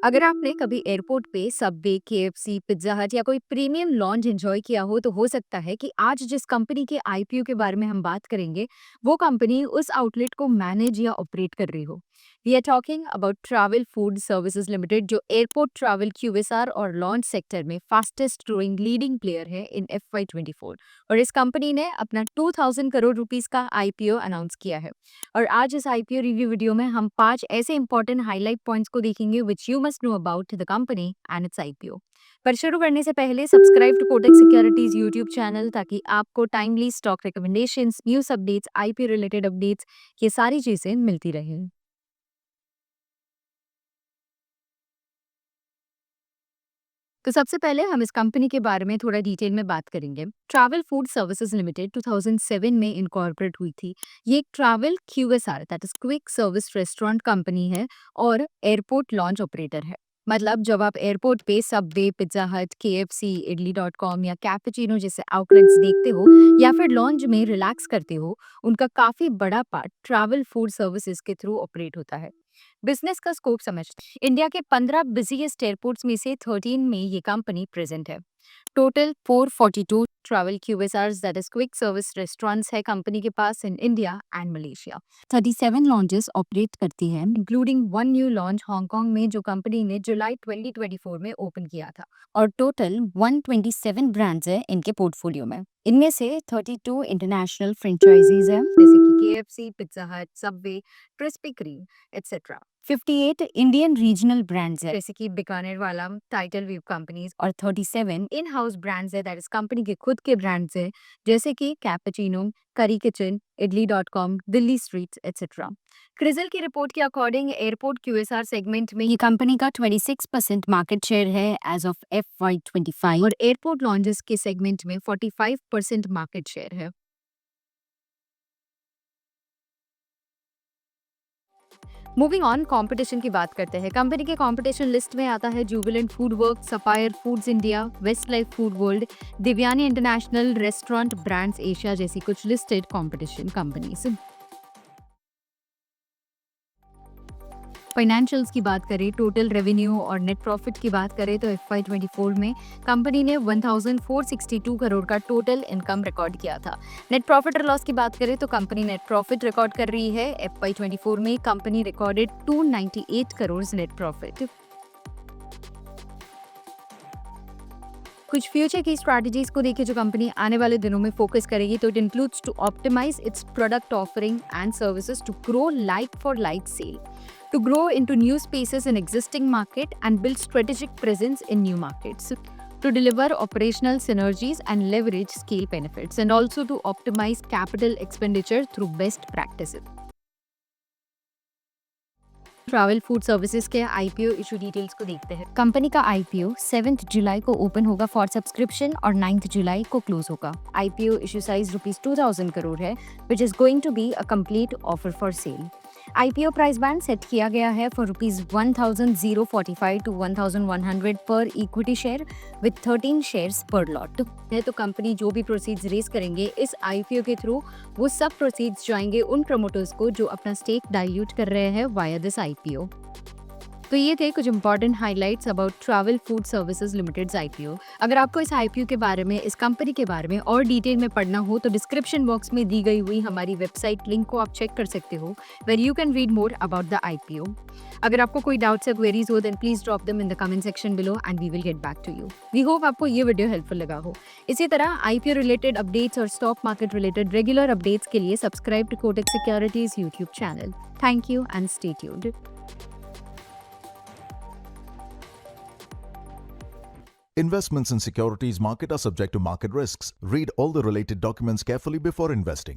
अगर आपने कभी एयरपोर्ट पे सबवे, केएफसी, पिज्जा हट या कोई प्रीमियम लॉन्ज एंजॉय किया हो तो हो सकता है कि आज जिस कंपनी के आईपीओ के बारे में हम बात करेंगे, वो कंपनी उस आउटलेट को मैनेज या ऑपरेट कर रही हो। We are talking about Travel Food Services Limited, जो एयरपोर्ट ट्रैवल, क्यूएसआर और लॉन्च सेक्टर में फास्टेस्ट ग्रोइंग लीडिंग प्लेयर है इन FY24। और इस कंपनी ने अपना 2000 करोड़ रुपीस का आईपीओ अनाउंस किया है। और आज इस आईपीओ रिव्यू वीडियो में हम 5 ऐसे इंपॉर्टेंट हाईलाइट पॉइंट्स को देखेंगे which you must know about the company and its IPO. पर शुरू करने से पहले subscribe to Kotak securities YouTube channel, ताकि आपको timely stock recommendations, news updates, IPO related updates, ये सारी चीजें मिलती रहें। तो सबसे पहले हम इस कंपनी के बारे में थोड़ा डिटेल में बात करेंगे। ट्रैवल फूड सर्विसेज लिमिटेड 2007 में इनकॉर्पोरेट हुई थी। ये एक travel QSR that is quick service restaurant company है और एयरपोर्ट लॉन्च ऑपरेटर है। मतलब जब आप एयरपोर्ट पे सबवे, पिज्जा हट, केएफसी, इडली.com या कैपुचिनो जैसे आउटलेट्स देखते हो या फिर लॉन्च में रिलैक्स करते हो, उनका काफी बड़ा पार्ट ट्रैवल फूड सर्विसेज के थ्रू ऑपरेट होता है। बिजनेस का स्कोप समझते हैं। इंडिया के 15 बिजीएस्ट एयरपोर्ट्स में से 13 में ये कंपनी प्रेजेंट है। Total 442 travel QSRs that is quick service restaurants है कंपनी के पास in India and Malaysia. 37 launches operate करती है, including one new launch Hong में जो कंपनी ने जुलाई 2024 में ओपन किया था। और टोटल 127 ब्रांड्स है इनके पोर्टफोलियो में। इनमें से 32 इंटरनेशनल फ्रेंचाइजीज हैं, जैसे कि केएफसी, पिज्जा हट, Subway, crispy cream etcetera. 58 Indian regional brands है, जैसे कि बीकानेर वाला, टाइटल व्यू कंपनीज। और 37 इन हाउस ब्रांड्स है, दैट इज कंपनी के खुद के ब्रांड्स है, जैसे कि कैपुचिनो, करी किचन, इडली.com, दिल्ली स्ट्रीट्स एटसेट्रा। क्रिजल की रिपोर्ट के अकॉर्डिंग एयरपोर्ट क्यूएसआर सेगमेंट में ये कंपनी का 26% मार्केट शेयर है एज ऑफ FY25, और एयरपोर्ट लॉन्चेस के सेगमेंट में 45% मार्केट शेयर है। मूविंग ऑन, कंपटीशन की बात करते हैं। कंपनी के कंपटीशन लिस्ट में आता है Jubilant Food Work, Sapphire Foods India, Westlife Food World, Devyani International, Restaurant Brands Asia जैसी कुछ लिस्टेड कंपटीशन कंपनीज। फाइनेंशियल्स की बात करें, टोटल रेवेन्यू और नेट प्रॉफिट की बात करें तो FY24 में कंपनी ने 1462 करोड़ का टोटल इनकम रिकॉर्ड किया था। नेट प्रॉफिट और लॉस की बात करें तो कंपनी नेट प्रॉफिट रिकॉर्ड कर रही है। FY24 में company recorded 298 crore net profit. कुछ फ्यूचर की स्ट्रैटेजीज को देखिए जो कंपनी आने वाले दिनों में फोकस करेगी, तो it includes to optimize its product offering and services to grow like for like sale, to grow into new spaces in existing market and build strategic presence in new markets, to deliver operational synergies and leverage scale benefits, and also to optimize capital expenditure through best practices. Travel Food services के IPO issue details को देखते हैं। Company का IPO 7 जुलाई को open होगा for subscription और 9 जुलाई को close होगा। आईपीओ इशू साइज ₹2000 करोड़ है, which is going to be a complete offer for sale. IPO price band set किया गया है for ₹1045 to 1100 per equity share with 13 shares per lot है। तो कंपनी जो भी प्रोसीड्स रेज करेंगे इस आईपीओ के थ्रू, वो सब प्रोसीड्स जाएंगे उन प्रमोटर्स को जो अपना स्टेक डाइल्यूट कर रहे हैं वाया दिस आईपीओ। तो ये थे कुछ important highlights about Travel Food Services limited IPO. अगर आपको इस आईपीओ के बारे में, इस कंपनी के बारे में और डिटेल में पढ़ना हो तो डिस्क्रिप्शन बॉक्स में दी गई हुई हमारी वेबसाइट लिंक को आप चेक कर सकते हो, where you can read more about the IPO. अगर आपको कोई डाउट्स या क्वेरीज हो then please drop them in the comment section below and we will get back to you. We hope आपको ये वीडियो हेल्पफुल लगा हो। इसी तरह आईपीओ रिलेटेड अपडेट्स और stock market related regular updates के लिए subscribe to Kotak securities YouTube channel. Thank you and stay tuned. Investments in securities market are subject to market risks. Read all the related documents carefully before investing.